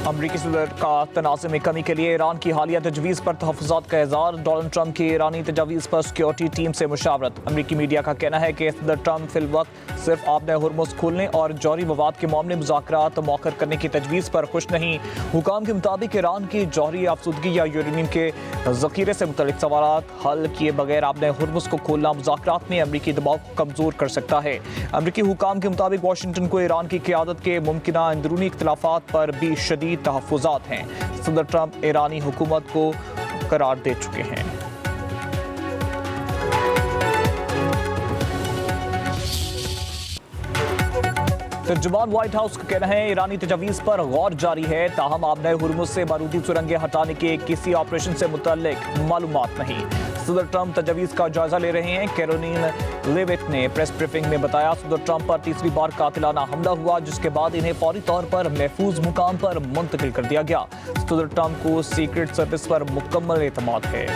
अमरीकी सदर का तनाज़े में कमी के लिए ईरान की हालिया तजवीज़ पर तहफ़्फ़ुज़ात का इज़हार। डोनाल्ड ट्रंप की ईरानी तजावीज़ पर सिक्योरिटी टीम से मुशावरत। अमरीकी मीडिया का कहना है कि सदर ट्रंप फिलवक्त सिर्फ आबने हुर्मुज़ खोलने और जौहरी मवाद के मामले मुज़ाकरात मौखर करने की तजवीज़ पर खुश नहीं। हुकाम के मुताबिक ईरान की जौहरी आफसूदगी या यूरेनियम के ज़ख़ीरे से मुतल्लिक़ सवालात हल किए बगैर आबने हुर्मुज़ को खोलना मुज़ाकरात में अमरीकी दबाव को कमज़ोर कर सकता है। अमरीकी हुकाम के मुताबिक वाशिंगटन को ईरान की क़यादत के मुमकिना अंदरूनी इख्तिलाफ़ात पर भी शदीद तहफ़्फ़ुज़ात हैं। सदर ट्रंप ईरानी हुकूमत को करार दे चुके हैं। तर्जुमान व्हाइट हाउस का कहना है ईरानी तजावीज़ पर गौर जारी है, ताहम आबने हुर्मुज़ से बारूदी सुरंगें हटाने के किसी ऑपरेशन से मुतल्लिक मालूमात नहीं। सदर ट्रंप तजावीज़ का जायजा ले रहे हैं। कैरोलिन लेविट ने प्रेस ब्रीफिंग में बताया सदर ट्रंप पर तीसरी बार कातिलाना हमला हुआ, जिसके बाद इन्हें फौरी तौर पर महफूज मुकाम पर मुंतकिल कर दिया गया। सदर ट्रंप को सीक्रेट सर्विस पर मुकम्मल एतमाद है।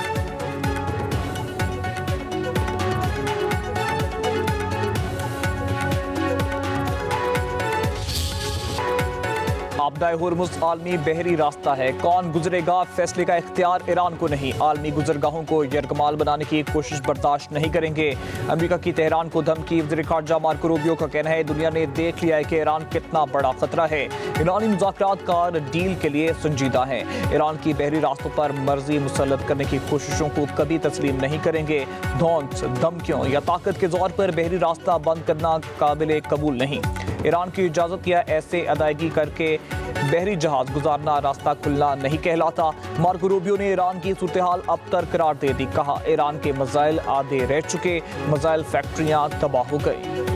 आबदाए हुर्मुज़ आलमी बहरी रास्ता है, कौन गुजरेगा फैसले का इख्तियार ईरान को नहीं। आलमी गुजरगाहों को यरगमाल बनाने की कोशिश बर्दाश्त नहीं करेंगे। अमेरिका की तेहरान को धमकी। वज़ीर ख़ारजा मार्को रूबियो का कहना है दुनिया ने देख लिया है कि ईरान कितना बड़ा खतरा है। ईरानी मुज़ाकरात का डील के लिए संजीदा है। ईरान की बहरी रास्तों पर मर्जी मुसल्लत करने की कोशिशों को कभी तस्लीम नहीं करेंगे। धौंस, धमकियों या ताकत के ज़ोर पर बहरी रास्ता बंद करना काबिल कबूल नहीं। ईरान की इजाज़त या ऐसे अदायगी करके बहरी जहाज गुजारना रास्ता खुलना नहीं कहलाता। मार्को रूबियो ने ईरान की सूरत-ए-हाल अबतर करार दे दी। कहा ईरान के मिसाइल आधे रह चुके, मिसाइल फैक्ट्रियां तबाह हो गई।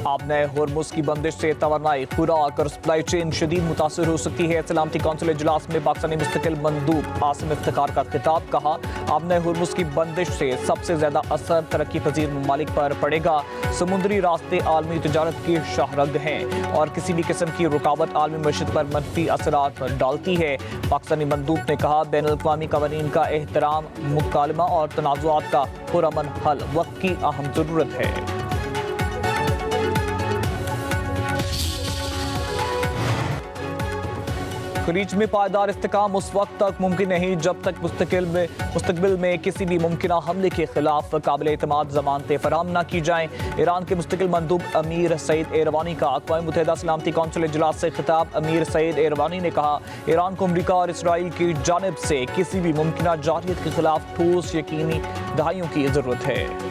आबने हुर्मुज़ की बंदिश से तवानाई, खुराक और सप्लाई चेन शदीद मुतासर हो सकती है। सलामती कौंसिल इजलास में पाकिस्तानी मुस्तकिल मंदूब आसिम इफ्तिखार का खिताब। कहा आबने हुर्मुज़ की बंदिश से सबसे ज़्यादा असर तरक्की पजीर ममालिक पर पड़ेगा। समुद्री रास्ते आलमी तजारत की शाहरग हैं और किसी भी किस्म की रुकावट आलमी मईशत पर मनफी असरात डालती है। पाकिस्तानी मंदूब ने कहा बैनुल-अक़वामी क़वानीन का एहतराम, मुकालमा और तनाज़ुआत का पुरअमन हल वक्त की अहम ज़रूरत है। खलीज में पायदार इस्तेकाम उस वक्त तक मुमकिन नहीं जब तक मुस्तकबिल में किसी भी मुमकिना हमले के खिलाफ काबिल एतमाद ज़मानतें फराहम न की जाएं। ईरान के मुस्तकिल मंदूब अमीर सईद एरवानी का अक़वाम मुत्तहिदा सलामती कौंसिल इजलास से खिताब। अमीर सईद एरवानी ने कहा ईरान को अमरीका और इसराइल की जानिब से किसी भी मुमकिना जारहियत के खिलाफ ठोस यकीनी दहाइयों की ज़रूरत है।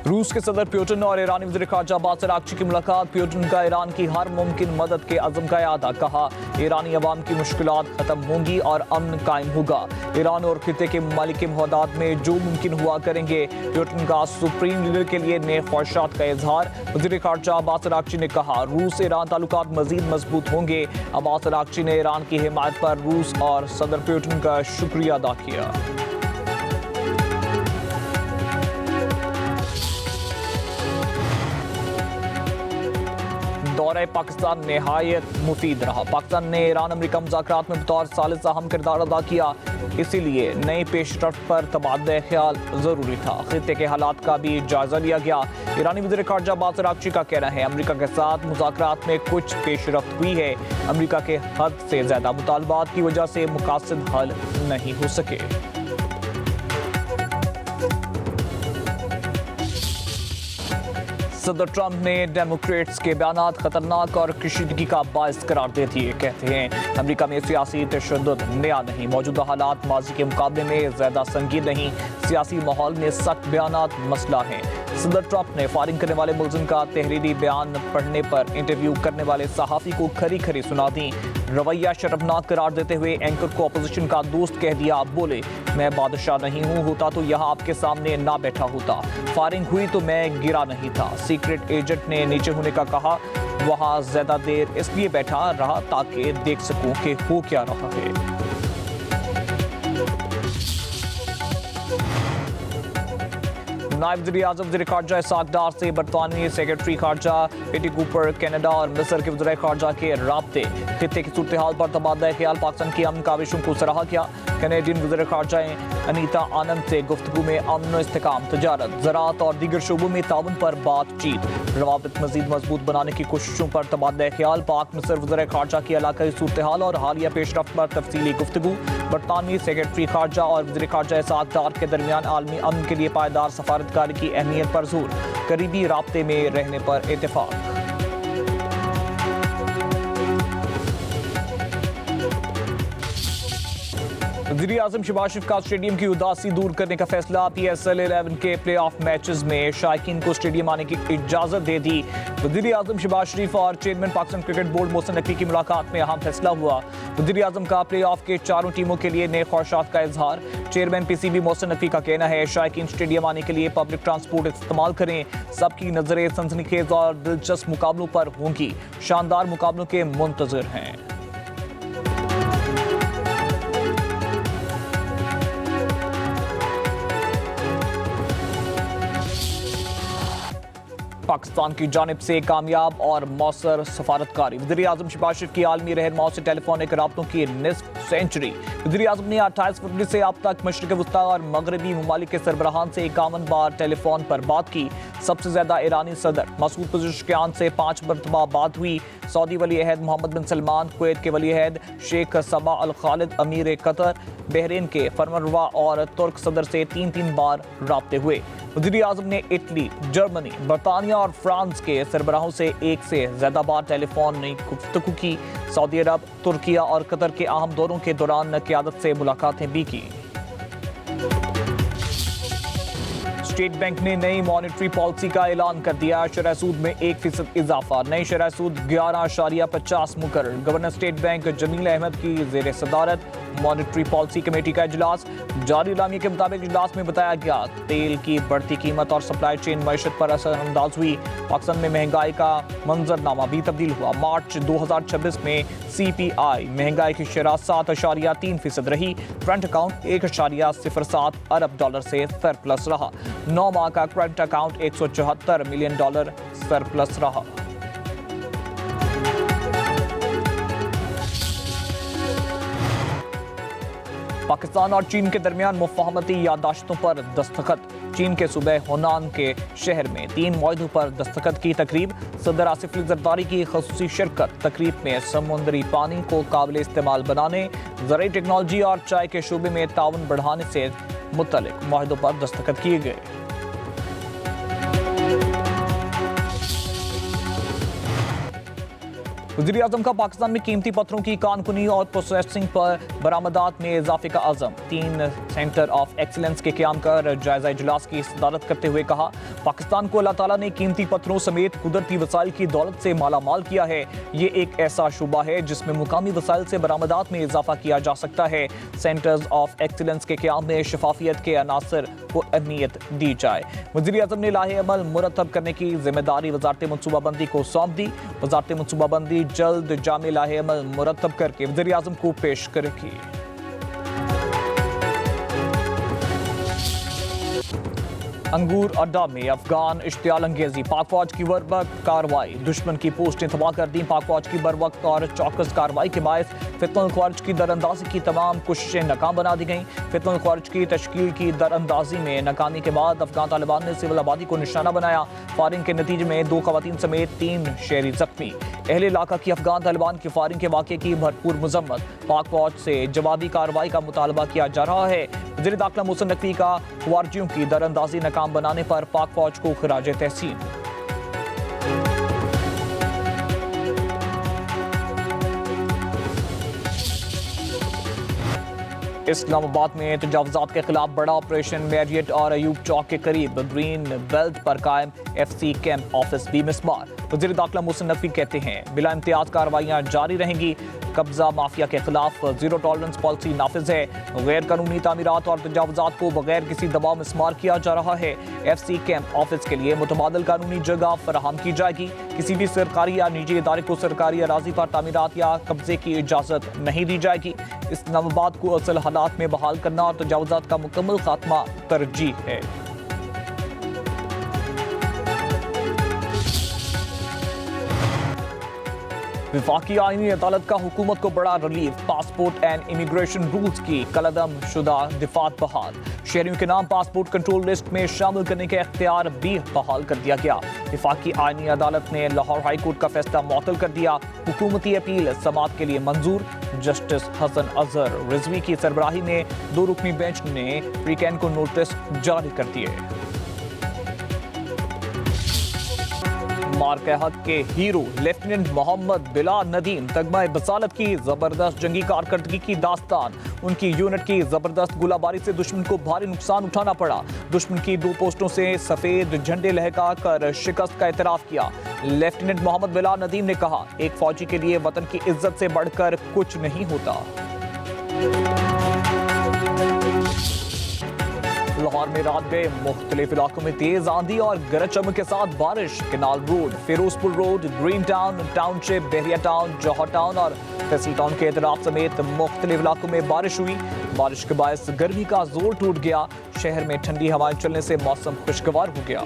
रूस के सदर पुतिन और ईरानी वज़ीर ख़ारजा अब्बास अराग़ची की मुलाकात। पुतिन का ईरान की हर मुमकिन मदद के अज़्म का इआदा। कहा ईरानी अवाम की मुश्किलात ख़त्म होंगी और अमन कायम होगा। ईरान और खित्ते के ममालिक के मुफादात में जो मुमकिन हुआ करेंगे। पुतिन का सुप्रीम लीडर के लिए नए ख्वाहिशात का इजहार। वज़ीर ख़ारजा अब्बास अराग़ची ने कहा रूस ईरान ताल्लुकात मज़ीद मजबूत होंगे। अब्बास अराग़ची ने ईरान की हिमायत पर रूस और सदर पुतिन का शुक्रिया अदा किया। दौरे पाकिस्तान नहायत मुफीद रहा। पाकिस्तान ने ईरान अमेरिका मुज़ाकरात में बतौर सालिस अहम किरदार अदा किया, इसीलिए नई पेशरफ्त पर तबादला ख्याल ज़रूरी था। खित्ते के हालात का भी जायजा लिया गया। ईरानी वज़ीर ख़ारजा अब्बास अराग़ची का कहना है अमेरिका के साथ मुज़ाकरात में कुछ पेशरफ्त हुई है। अमेरिका के हद से ज़्यादा मुतालबात की वजह से मुकासद हल नहीं हो सके। सदर ट्रंप ने डेमोक्रेट्स के बयानात खतरनाक और कशीदगी का बायस करार दे दिए। कहते हैं अमेरिका में सियासी तशद्दुद नया नहीं, मौजूदा हालात माजी के मुकाबले में ज़्यादा संगीन नहीं। सियासी माहौल में सख्त बयानात मसला हैं। सदर ट्रंप ने फायरिंग करने वाले मुल्ज़िम का तहरीरी बयान पढ़ने पर इंटरव्यू करने वाले सहाफ़ी को खरी खरी सुना दी। रवैया शर्मनाक करार देते हुए एंकर को अपोजिशन का दोस्त कह दिया। बोले मैं बादशाह नहीं हूँ, होता तो यहाँ आपके सामने ना बैठा होता। फायरिंग हुई तो मैं गिरा नहीं था। सीक्रेट एजेंट ने नीचे होने का कहा, वहाँ ज़्यादा देर इसलिए बैठा रहा ताकि देख सकूँ कि हो क्या रहा है। नायब वज़ीर आज़म वज़ीर ख़ारजा इसहाक़ डार से बरतानवी सेक्रेटरी ख़ारजा पेटी कूपर कनाडा और मिस्र के वज़ीर ख़ारजा के राब्ते खित्ते की सूरत हाल पर तबादला ख्याल पाकिस्तान की अमन काविशों को सराहा किया। कैनेडियन वज़ीर ख़ारजा अनीता आनंद से गुफ्तगू में अमन इस्तेकाम, तजारत, ज़राअत और दीगर शोबों में ताउन पर बातचीत। रवाबित मज़ीद मजबूत बनाने की कोशिशों पर तबादला ख्याल। पाक मिस्र वज़ीर ख़ारजा की इलाकाई सूरत हाल और हालिया पेशरफ्त पर तफसीली गुफ्तगू। बरतानवी सेक्रेटरी ख़ारजा और वज़ीर ख़ारजा इसहाक़ डार के दरमियान आलमी अमन के लिए पायदार सफारतकारी की अहमियत पर जोर, करीबी राब्ते में रहने पर इत्तेफाक। वज़ीर आज़म शहबाज शरीफ का स्टेडियम की उदासी दूर करने का फैसला। PSL 11 के प्ले ऑफ मैचेस में शायकीन को स्टेडियम आने की इजाज़त दे दी। वज़ीर आज़म शहबाज शरीफ और chairman Pakistan cricket board Mohsin Naqvi की मुलाकात में अहम फैसला हुआ। वज़ीर आज़म का प्ले ऑफ के चारों टीमों के लिए नए ख्वाहिशात का इजहार। चेयरमैन PCB मोहसिन नकवी का कहना है शायकीन स्टेडियम आने के लिए पब्लिक ट्रांसपोर्ट इस्तेमाल करें। सबकी नजरें सनसनीखेज और दिलचस्प मुकाबलों पर होंगी। शानदार मुकाबलों के मुंतज़िर हैं। पाकिस्तान की जानिब से कामयाब और मौसर सफारतकारी। वज़ीर आज़म शहबाज शरीफ की आलमी रहनुमाओं से टेलीफोनिक राब्तों की निस्फ सेंचुरी। वज़ीर आज़म ने 28 फरवरी से अब तक मशरिक़ वस्ता और मगरबी ममालिक के सरबराहान से 51 बार टेलीफोन पर बात की। सबसे ज्यादा ईरानी सदर मसूद पज़ेश्कियान से 5 मरतबा बात हुई। सऊदी वली अहद मोहम्मद बिन सलमान, कुवैत के वली अहद शेख सबा अल खालिद अमीर कतर, बहरीन के फरमनरवा और तुर्क सदर से 3-3 बार राब्ते हुए। वज़ीर आज़म ने इटली, जर्मनी, बरतानिया और फ्रांस के सरबराहों से एक से ज्यादा बार टेलीफोन गुफ्तगू की। सऊदी अरब, तुर्किया और कतर के अहम दौरों के दौरान क़यादत से मुलाकातें भी की। स्टेट बैंक ने नई मॉनेटरी पॉलिसी का ऐलान कर दिया। शरह सूद में 1% इजाफा। नई शरह सूद 11.50 मुकर्रर। Governor state bank Jameel Ahmed की ज़ेर सदारत मॉनेटरी पॉलिसी कमेटी का इजलास। जारी इलामी के मुताबिक इजलास में बताया गया तेल की बढ़ती कीमत और सप्लाई चेन मईशत पर असरअंदाज हुई। पाकिस्तान में महंगाई का मंजरनामा भी तब्दील हुआ। मार्च 2026 में CPI महंगाई की शरह 7.3% रही। करंट अकाउंट 1.07 अरब डॉलर से सरप्लस रहा। 9 माह का करंट अकाउंट $174 मिलियन सरप्लस रहा। पाकिस्तान और चीन के दरमियान मुफाहमती यादाश्तों पर दस्तखत। चीन के सूबे होनान के शहर में 3 मुआहदों पर दस्तखत की तकरीब। सदर आसिफ अली ज़रदारी की ख़ुसूसी शिरकत। तकरीब में समुद्री पानी को काबिल इस्तेमाल बनाने, ज़राई टेक्नोलॉजी और चाय के शोबे में ताउन बढ़ाने से मुतल्लिक़ मुआहदों पर दस्तखत किए गए। वज़ीर आज़म का पाकिस्तान में कीमती पत्थरों की कानकुनी और प्रोसेसिंग पर बरामदात में इजाफे का अज़म। 3 सेंटर ऑफ एक्सीलेंस के क़याम कर जायज़ा इजलास की सदारत करते हुए कहा पाकिस्तान को अल्लाह ताला ने कीमती पत्थरों समेत कुदरती वसाइल की दौलत से मालामाल किया है। ये एक ऐसा शुबा है जिसमें मुकामी वसाइल से बरामदात में इजाफा किया जा सकता है। सेंटर्स ऑफ एक्सीलेंस के क़याम में शफाफियत के अनासर को अहमियत दी जाए। वज़ीर आज़म ने लाहे अमल मुरतब करने की जिम्मेदारी वज़ारत मनसूबाबंदी को सौंप दी। वज़ारत मनसूबाबंदी जल्द जामे लाहे अमल मुरतब करके वज़ीर आज़म को पेश करेगी। अंगूर अड्डा में अफगान इश्तियाल अंगेजी। पाक फौज की बरवक्त कार्रवाई। दुश्मन की पोस्टें तबाह कर दी। पाक फौज की बरवक्त और चौकस कार्रवाई के बायस फितनुल ख्वारिज की दरअंदाजी की तमाम कोशिशें नाकाम बना दी गईं। फितनुल ख्वारिज की तश्कील की दरअंदाजी में नाकामी के बाद अफगान तालिबान ने सिविल आबादी को निशाना बनाया। फायरिंग के नतीजे में 2 खवातीन समेत 3 शहरी जख्मी। अहले इलाका की अफगान तालिबान की फायरिंग के वाक़े की भरपूर मजम्मत। पाक फौज से जवाबी कार्रवाई का मुतालबा किया जा रहा है। वज़ीर दाखिला मोहसिन नकवी का ख्वारिजियों की दरअंदाजी नाकाम बनाने पर पाक फौज को खिराज तहसीन। इस्लामाबाद में तजावुज़ात के खिलाफ बड़ा ऑपरेशन। मैरियट और अयूब चौक के करीब ग्रीन बेल्ट पर कायम FC कैंप ऑफिस भी मिसमार। वज़ीर दाखिला मोहसिन नकवी कहते हैं बिला इम्तियाज कार्रवाइयाँ जारी रहेंगी। कब्जा माफिया के खिलाफ जीरो टॉलरेंस पॉलिसी नाफिज है। गैर कानूनी तामीरात और तजावुज़ात को बगैर किसी दबाव में मिसमार किया जा रहा है। FC कैंप ऑफिस के लिए मुतबादल कानूनी जगह फराहम की जाएगी। किसी भी सरकारी या निजी इदारे को सरकारी अराजी पर तामीरात या कब्जे की इजाज़त नहीं दी जाएगी। इस्लामाबाद को असल हालात में बहाल करना और तजावुज़ात का मुकम्मल खात्मा तरजीह है। विफाकी आईनी अदालत का हुकूमत को बड़ा relief, passport and immigration rules की कलअदम शुदा दिफात बहाल, शहरियों के नाम पासपोर्ट कंट्रोल लिस्ट में शामिल करने के इख्तियार भी बहाल कर दिया गया। विफाकी आईनी अदालत ने लाहौर हाई कोर्ट का फैसला मुअत्तल कर दिया। हुकूमती अपील समाअत के लिए मंजूर। जस्टिस हसन अजहर रिजवी की सरबराही में 2 रुकनी बेंच ने वीकेंड को नोटिस जारी कर दिए। मार्के हक के हीरो लेफ्टिनेंट मोहम्मद बिलाल नदीम तगमा बसालत की जबरदस्त जंगी कारकर्दगी की दास्तान। उनकी यूनिट की जबरदस्त गोलाबारी से दुश्मन को भारी नुकसान उठाना पड़ा। दुश्मन की 2 पोस्टों से सफेद झंडे लहका कर शिकस्त का एतराफ किया। लेफ्टिनेंट मोहम्मद बिलाल नदीम ने कहा, एक फौजी के लिए वतन की इज्जत से बढ़कर कुछ नहीं होता। लाहौर में रात गए मुख्तलिफ इलाकों में तेज आंधी और गरज चमक के साथ बारिश। Canal road, Ferozepur road, green town township, Bahria town, Johar town और फैसल टाउन के इतराफ समेत मुख्तलिफ इलाकों में बारिश हुई। बारिश के बायस गर्मी का जोर टूट गया। शहर में ठंडी हवाएं चलने से मौसम खुशगवार हो गया।